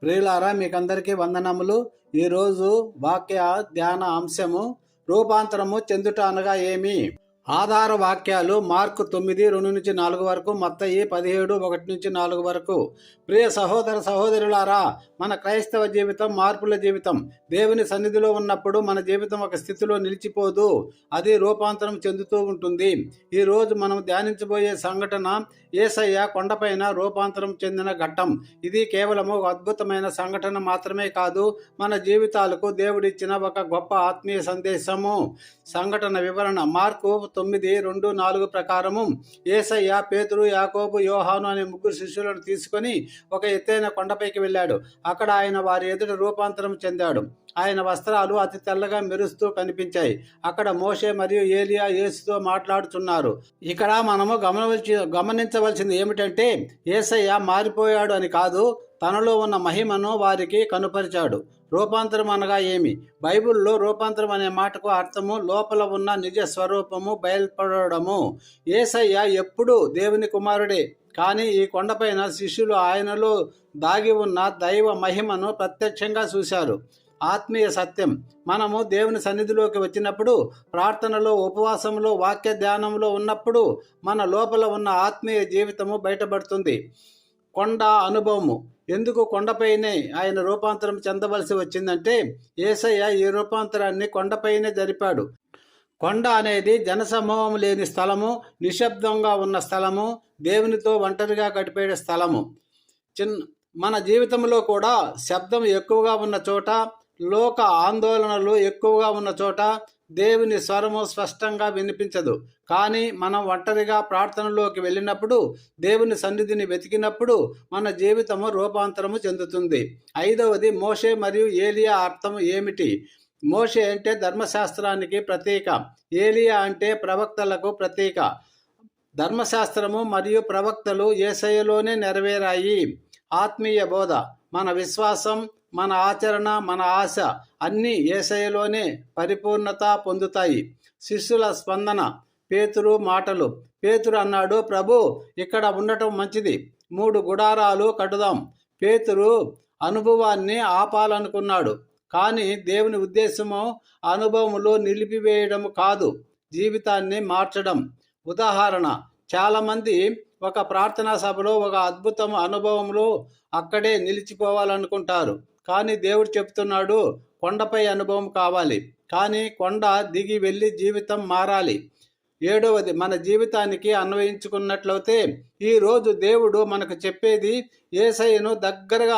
ప్రియులారా, మీకందరికీ వందనములు. ఈరోజు వాక్య ధ్యాన అంశము రూపాంతరము చెందుట అనగా ఏమి. ఆధార వాక్యాలు మార్కు 9:2-4 వరకు, మత్తయి 17:1-4 వరకు. ప్రియ సహోదర సహోదరులారా, మన క్రైస్తవ జీవితం మార్పుల జీవితం. దేవుని సన్నిధిలో ఉన్నప్పుడు మన జీవితం ఒక స్థితిలో నిలిచిపోదు, అది రూపాంతరం చెందుతూ ఉంటుంది. ఈ రోజు మనం ధ్యానించబోయే సంఘటన యేసయ్య కొండపైన రూపాంతరం చెందిన ఘట్టం. ఇది కేవలము ఒక అద్భుతమైన సంఘటన మాత్రమే కాదు, మన జీవితాలకు దేవుడిచ్చిన ఒక గొప్ప ఆత్మీయ సందేశము. సంఘటన వివరణ మార్కు 9:2-4 ప్రకారము యేసయ్య పేతురు, యాకోబు, యోహాను అనే 3 శిష్యులను తీసుకొని ఒక ఎత్తైన కొండపైకి వెళ్ళాడు. అక్కడ ఆయన వారి ఎదుట రూపాంతరం చెందాడు. ఆయన వస్త్రాలు అతి తెల్లగా మెరుస్తూ కనిపించాయి. అక్కడ మోషే మరియు ఏలియా యేసుతో మాట్లాడుతున్నారు. ఇక్కడ మనము గమనించవలసింది ఏమిటంటే, యేసయ్య మారిపోయాడు అని కాదు, తనలో ఉన్న మహిమను వారికి కనుపరిచాడు. రూపాంతరం అనగా ఏమి? బైబిల్లో రూపాంతరం అనే మాటకు అర్థము లోపల ఉన్న నిజ స్వరూపము బయల్పడము. యేసయ్య ఎప్పుడు దేవుని కుమారుడే, కానీ ఈ కొండపైన శిష్యులు ఆయనలో దాగి ఉన్న దైవ మహిమను ప్రత్యక్షంగా చూశారు. ఆత్మీయ సత్యం. మనము దేవుని సన్నిధిలోకి వచ్చినప్పుడు, ప్రార్థనలో, ఉపవాసంలో, వాక్య ధ్యానంలో ఉన్నప్పుడు మన లోపల ఉన్న ఆత్మీయ జీవితము బయటపడుతుంది. కొండ అనుభవము. ఎందుకు కొండపైనే ఆయన రూపాంతరం చెందవలసి వచ్చిందంటే, యేసయ్య ఈ రూపాంతరాన్ని కొండపైనే జరిపాడు. కొండ అనేది జనసమూహం లేని స్థలము, నిశ్శబ్దంగా ఉన్న స్థలము, దేవునితో ఒంటరిగా గడిపే స్థలము. మన జీవితంలో కూడా శబ్దం ఎక్కువగా ఉన్న చోట, లోక ఆందోళనలు ఎక్కువగా ఉన్న చోట దేవుని స్వరము స్పష్టంగా వినిపించదు. కానీ మనం ఒంటరిగా ప్రార్థనలోకి వెళ్ళినప్పుడు, దేవుని సన్నిధిని వెతికినప్పుడు మన జీవితము రూపాంతరము చెందుతుంది. 5వది మోషే మరియు ఏలియా అర్థం ఏమిటి? మోషే అంటే ధర్మశాస్త్రానికి ప్రతీక, ఏలియా అంటే ప్రవక్తలకు ప్రతీక. ధర్మశాస్త్రము మరియు ప్రవక్తలు యేసయ్యలోనే నెరవేరాయి. ఆత్మీయ బోధ. మన విశ్వాసం, మన ఆచరణ, మన ఆశ అన్నీ యేసయ్యలోనే పరిపూర్ణత పొందుతాయి. శిష్యుల స్పందన. పేతురు మాటలు. పేతురు అన్నాడు, ప్రభు, ఇక్కడ ఉండటం మంచిది, 3 గుడారాలు కట్టుదాం. పేతురు అనుభవాన్ని ఆపాలనుకున్నాడు, కానీ దేవుని ఉద్దేశము అనుభవములో నిలిపివేయడం కాదు, జీవితాన్ని మార్చడం. ఉదాహరణ, చాలామంది ఒక ప్రార్థనా సభలో, ఒక అద్భుతం అనుభవంలో అక్కడే నిలిచిపోవాలనుకుంటారు. కానీ దేవుడు చెప్తున్నాడు, కొండపై అనుభవం కావాలి, కానీ కొండ దిగి వెళ్ళి జీవితం మారాలి. 7వది మన జీవితానికి అన్వయించుకున్నట్లయితే, ఈరోజు దేవుడు మనకు చెప్పేది, యేసయ్యను దగ్గరగా